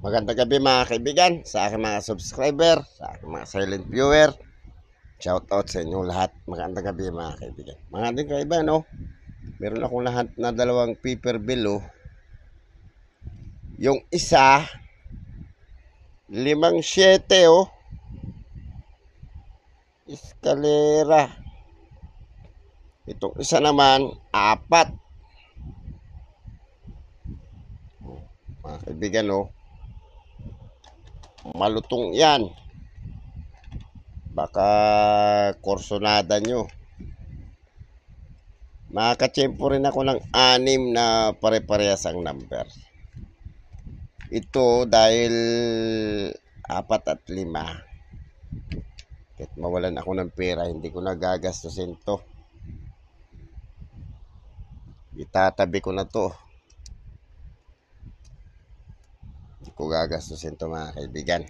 Magandang gabi mga kaibigan, sa aking mga subscriber, sa aking mga silent viewer. Shout out sa inyong lahat. Magandang gabi mga kaibigan. Magandang kaibigan, no? Meron akong lahat na dalawang paper bill, oh. Yung isa, 5-7, oh. Eskalera. Itong isa naman, 4. Mga kaibigan, oh. Malutong yan. Baka korsonada nyo. Makakatsyempo rin ako ng 6 na pare-parehas ang number. Ito dahil 4 at 5. Kahit mawalan ako ng pera, hindi ko nagagastusin to. Itatabi ko na to. Hindi ko gagastusin to mga kaibigan.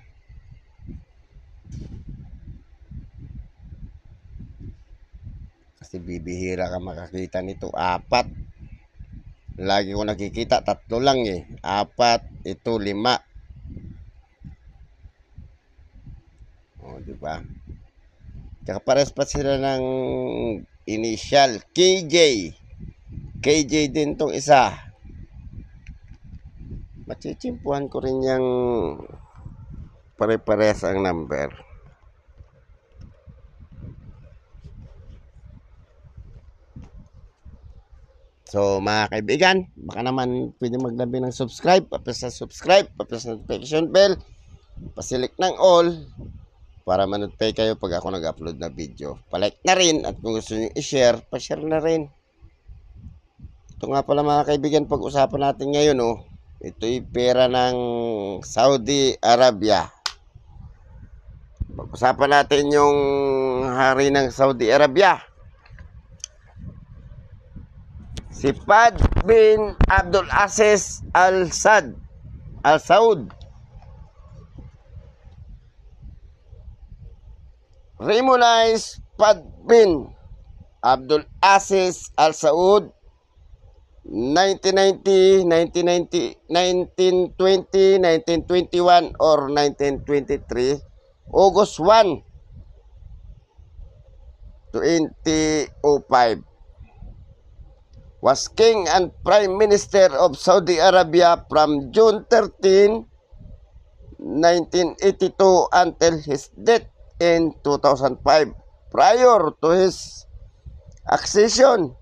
Kasi bibihira ka makakita nito. 4. Lagi ko nakikita 3 lang eh. 4, ito 5. O, diba? Tsaka pares pa sila ng initial. KJ. KJ din tong isa. Machichimpuhan ko rin yung pare-pares ang number. So mga kaibigan, baka naman pwede maglabi ng subscribe, papis sa subscribe, papis sa notification bell, pasilik ng all para ma-notify kayo pag ako nag-upload na video. Palike na rin at kung gusto niyo i-share, pa-share na rin. Ito nga pala mga kaibigan, pag-usapan natin ngayon, oh. Ito'y pera ng Saudi Arabia. Pag-usapan natin yung hari ng Saudi Arabia. Si Fahd bin Abdul Aziz Al Saud. Remonised Fahd bin Abdul Aziz Al Saud 1990, 1920, 1921 or 1923, August 1, 2005. Was King and Prime Minister of Saudi Arabia from June 13, 1982 until his death in 2005. Prior to his accession,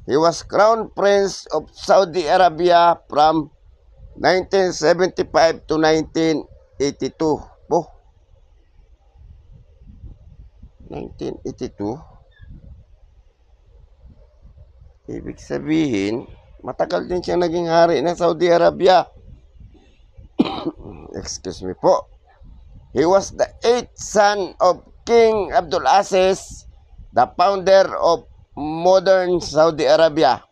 he was Crown Prince of Saudi Arabia from 1975 to 1982. Oh, 1982? Ibig sabihin, matagal din siyang naging hari ng Saudi Arabia. Excuse me po. He was the 8th son of King Abdul Aziz, the founder of modern Saudi Arabia.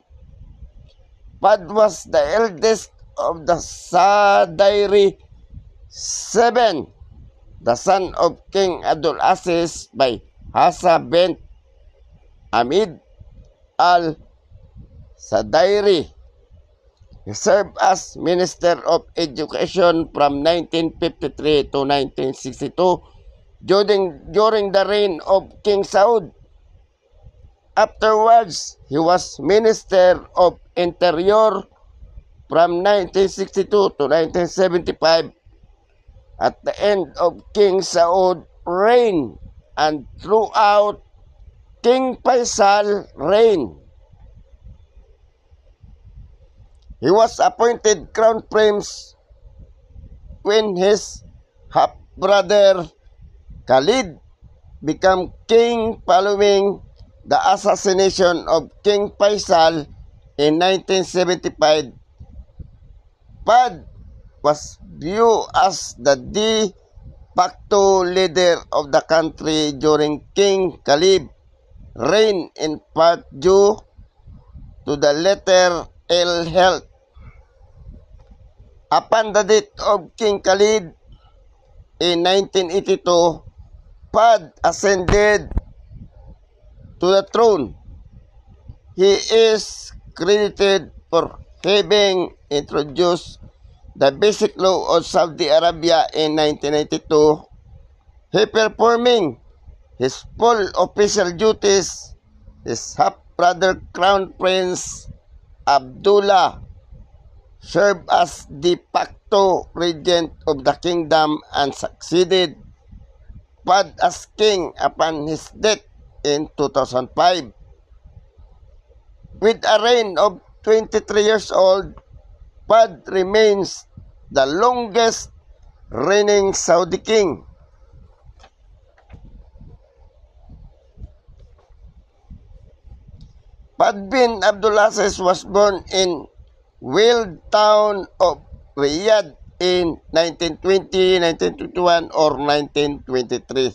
Fahd was the eldest of the Sadairi 7, the son of King Abdul Aziz by Hassa bint Hamid Al Sadairi. He served as Minister of Education from 1953 to 1962 during the reign of King Saud. Afterwards, he was Minister of Interior from 1962 to 1975. At the end of King Saud reign and throughout King Faisal reign, he was appointed Crown Prince when his half-brother Khalid became king following the assassination of King Faisal in 1975. Fahd was viewed as the de facto leader of the country during King Khalid's reign, in part due to the latter ill health. Upon the death of King Khalid in 1982, Fahd ascended to the throne. He is credited for having introduced the Basic Law of Saudi Arabia in 1992, he performing his full official duties, his half-brother Crown Prince Abdullah served as de facto regent of the kingdom and succeeded Fahd as king upon his death in 2005. With a reign of 23 years old, Fahd remains the longest reigning Saudi king. Fahd bin Abdulaziz was born in Wild Town of Riyadh in 1920, 1921, or 1923.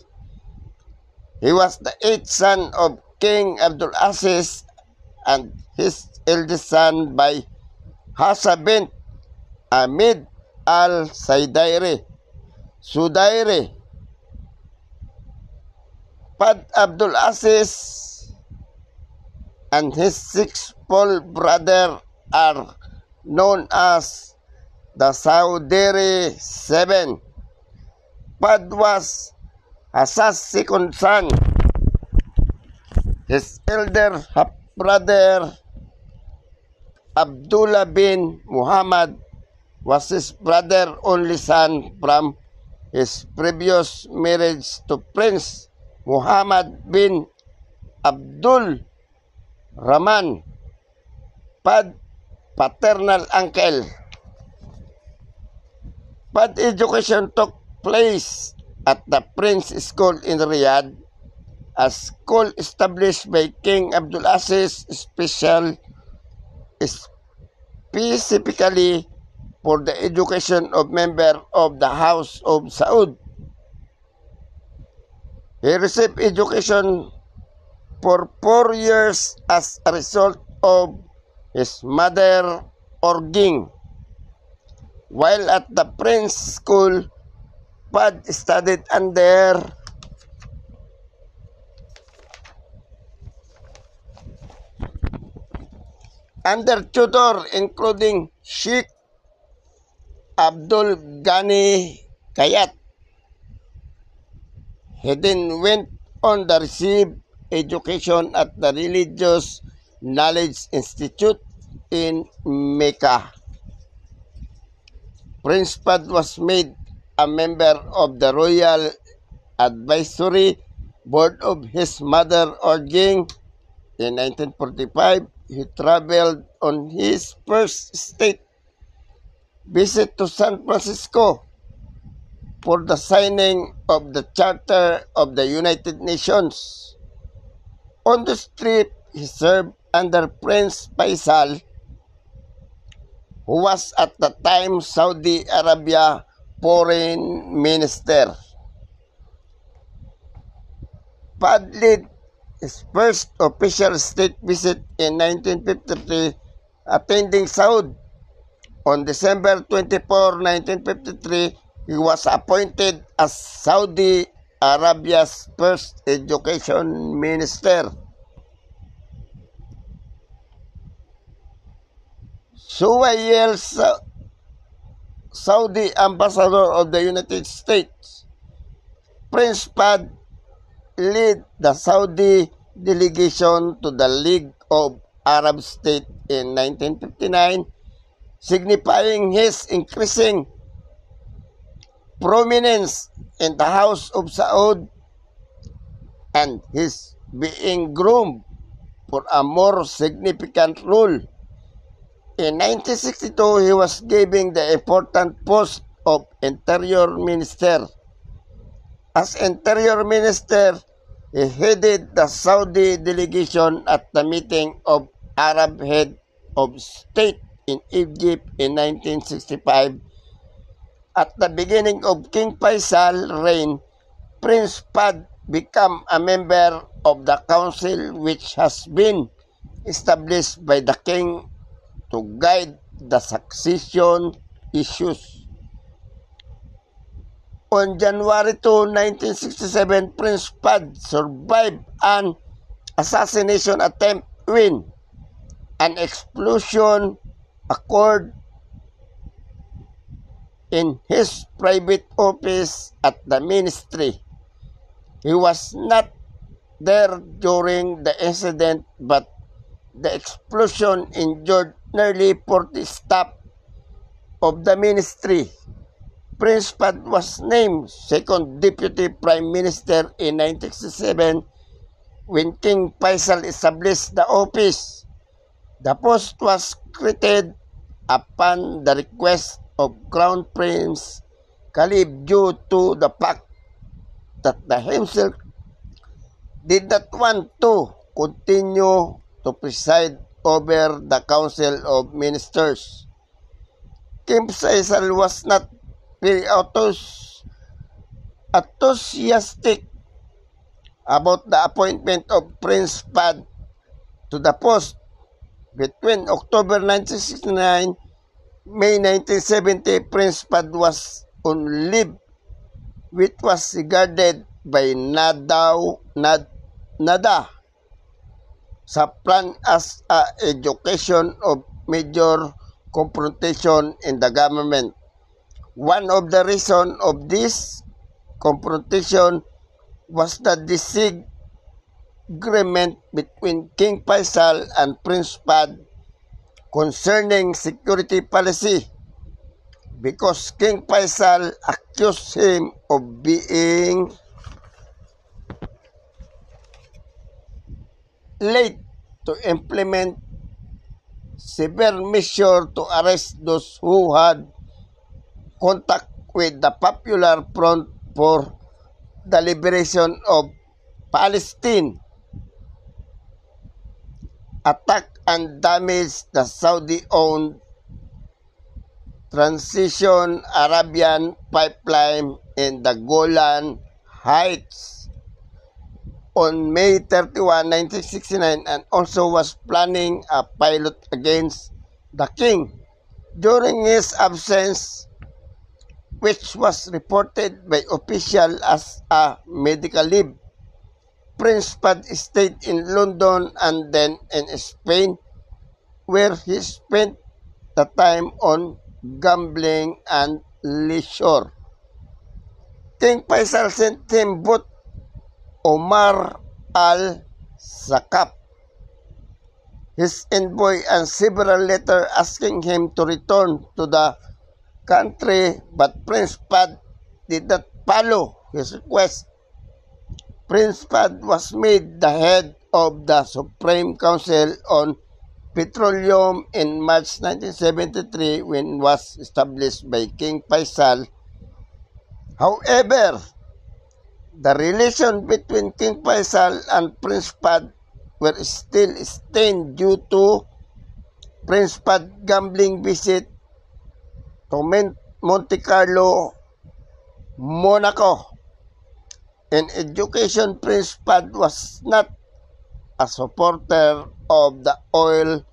He was the eighth son of King Abdulaziz and his eldest son by Hafsa bint Ahmed al-Sudairi. Fahd Abdulaziz and his six full brothers are known as the Sudairi Seven. Fahd was Hassan's second son. His elder half-brother Abdullah bin Muhammad was his brother only son from his previous marriage to Prince Muhammad bin Abdul Rahman, Fahd paternal uncle. Fahd education took place at the Prince School in Riyadh, a school established by King Abdulaziz specifically for the education of members of the House of Saud. He received education for 4 years as a result of his mother Orging. While at the Prince School, Fahd studied under tutor including Sheikh Abdul Ghani Kayat. He then went on to receive education at the Religious Knowledge Institute in Mecca. Prince Fahd was made a member of the Royal Advisory Board of his mother Orging. In 1945, he traveled on his first state visit to San Francisco for the signing of the Charter of the United Nations. On this trip, he served under Prince Faisal, who was at the time Saudi Arabia Foreign Minister. Fahd led his first official state visit in 1953, attending Saud. On December 24, 1953, he was appointed as Saudi Arabia's first education minister. Suwail, Saudi Ambassador of the United States. Prince Fahd led the Saudi delegation to the League of Arab States in 1959, signifying his increasing prominence in the House of Saud and his being groomed for a more significant role. In 1962, he was given the important post of Interior Minister. As Interior Minister, he headed the Saudi delegation at the meeting of Arab head of state in Egypt in 1965. At the beginning of King Faisal's reign, Prince Fahd became a member of the council which has been established by the king to guide the succession issues. On January 2, 1967, Prince Fahd survived an assassination attempt when an explosion occurred in his private office at the ministry. He was not there during the incident, but the explosion injured nearly 40 staff of the ministry. Prince Fahd was named second deputy prime minister in 1967 when King Faisal established the office. The post was created upon the request of Crown Prince Khalid due to the fact that the himself did not want to continue to preside over the Council of Ministers. King Faisal was not very enthusiastic about the appointment of Prince Fahd to the post. Between October 1969 and May 1970, Prince Fahd was on leave, which was regarded by NADA sa plan as a education of major confrontation in the government. One of the reasons of this confrontation was the disagreement between King Faisal and Prince Fahd concerning security policy, because King Faisal accused him of being late to implement severe measures to arrest those who had contact with the Popular Front for the Liberation of Palestine, attack and damage the Saudi-owned Transition Arabian Pipeline in the Golan Heights on May 31, 1969, and also was planning a pilot against the king. During his absence, which was reported by officials as a medical leave, Prince Fahd stayed in London and then in Spain, where he spent the time on gambling and leisure. King Faisal sent him both Omar al-Sakaf, his envoy, and several letters asking him to return to the country, but Prince Fahd did not follow his request. Prince Fahd was made the head of the Supreme Council on Petroleum in March 1973 when was established by King Faisal. However, the relation between King Faisal and Prince Fahd were still strained due to Prince Fahd gambling visit to Monte Carlo, Monaco. In education, Prince Fahd was not a supporter of the oil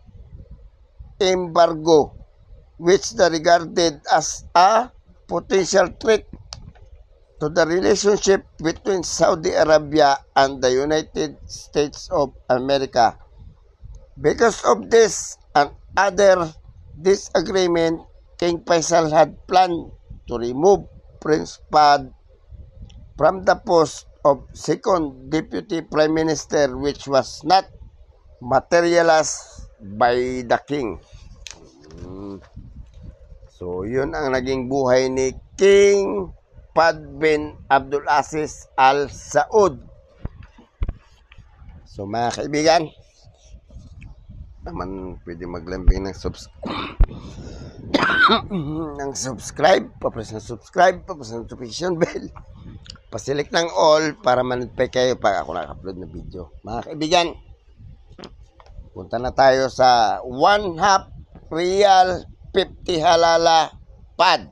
embargo, which they regarded as a potential threat to the relationship between Saudi Arabia and the United States of America. Because of this and other disagreement, King Faisal had planned to remove Prince Fahd from the post of second deputy prime minister, which was not materialized by the king. So, yun ang naging buhay ni King Fahd bin Abdul Aziz Al Saud. So, mga kaibigan, naman pwede maglambing ng subscribe, papres ng subscribe, papres ng notification bell, pasilik ng all para ma-notify kayo pag ako naka-upload ng video. Mga kaibigan, punta na tayo sa 1/2 real 50 halala pad.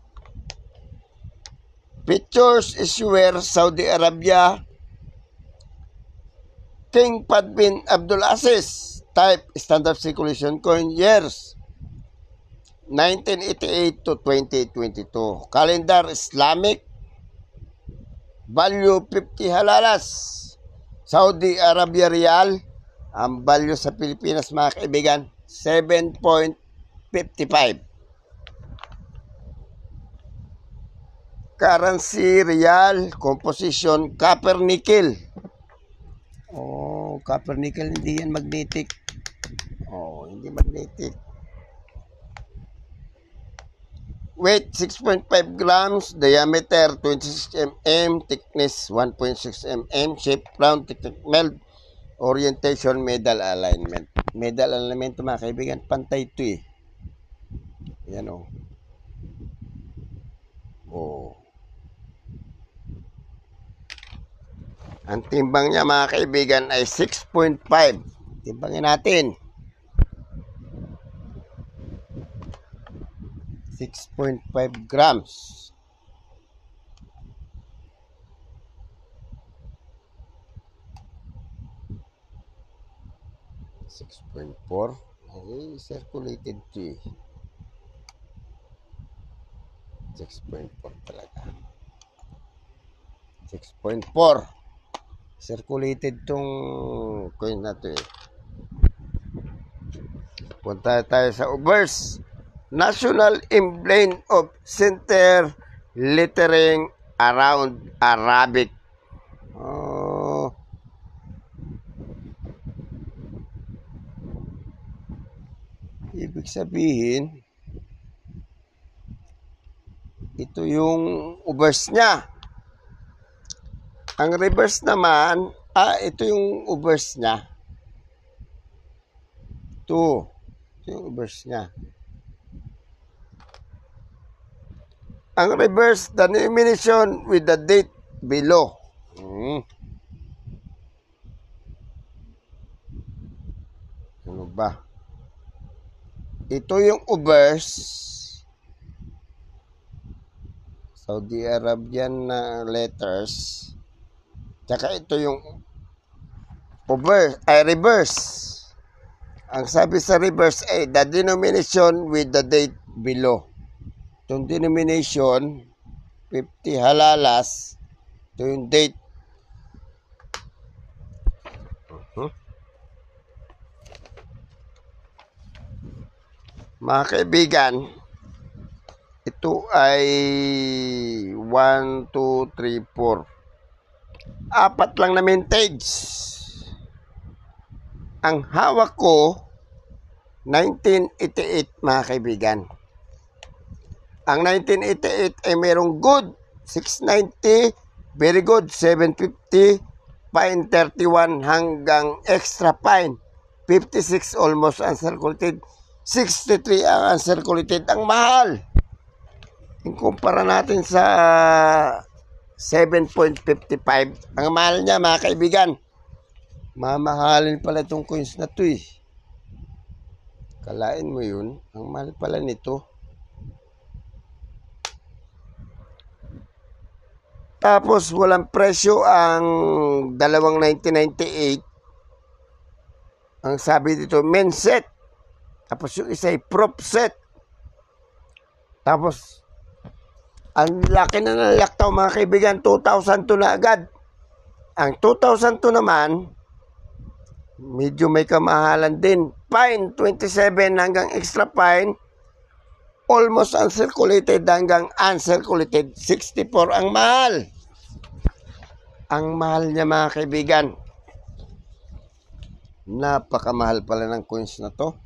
Pictures issuer Saudi Arabia, King Fahd bin Abdul Aziz, type standard circulation coin, years 1988 to 2022. Calendar Islamic, value 50 halalas. Saudi Arabia Real, ang value sa Pilipinas mga kaibigan, 7.55. Currency, real, composition, copper, nickel. Oh, copper, nickel, hindi yan magnetic. Oh, hindi magnetic. Weight, 6.5 grams. Diameter, 26 mm. Thickness, 1.6 mm. Shape, round, meld. Orientation, medal alignment. Medal alignment, mga kaibigan, pantay ito eh. Yan o. Oh. Ang timbang niya, mga kaibigan, ay 6.5. Timbangin natin. 6.5 grams. Ay, circulated to 6.4 talaga. 6.4. Circulated tong coin na to eh. Punta tayo sa obverse. National Emblem of Center Lettering around Arabic. Oh. Ibig sabihin, ito yung obverse niya. Ang reverse naman, ito yung obverse niya. Ito yung obverse niya. Ang reverse, the denomination with the date below. Ano ba? Ito yung obverse. Saudi Arabian na letters. Tsaka ito yung reverse. Ang sabi sa reverse ay the denomination with the date below. Itong denomination, 50 halalas. Ito yung date. Mga kaibigan, ito ay 1, 2, 3, 4. 4 lang na mintage. Ang hawak ko, 1988, mga kaibigan. Ang 1988 ay merong good 690, very good 750, fine 31 hanggang extra fine 56, almost uncirculated 63 ang uncirculated. Ang mahal. Ikumpara natin sa 7.55. Ang mahal niya, mga kaibigan. Mamahalin pala itong coins na to eh. Kalain mo yun. Ang mahal pala nito. Tapos walang presyo ang dalawang 1998. Ang sabi dito, main set. Tapos yung isa ay prop set. Tapos ang laki na ng laktaw, mga kaibigan, 2,002 na agad. Ang 2,002 naman, medyo may kamahalan din. Fine, 27 hanggang extra fine. Almost uncirculated hanggang uncirculated, 64 ang mahal. Ang mahal niya, mga kaibigan. Napakamahal pala ng coins na to.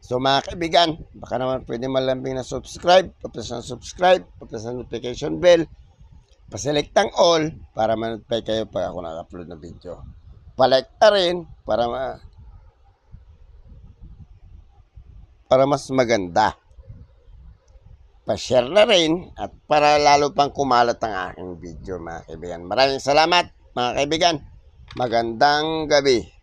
So mga kaibigan, baka naman pwede malambing na subscribe, papress ng subscribe, papress ng notification bell, paselect ang all para ma-notify kayo pag ako nag-upload ng video. Palike na rin para mas maganda. Pa-share na rin at para lalo pang kumalat ang aking video, mga kaibigan. Maraming salamat, mga kaibigan. Magandang gabi.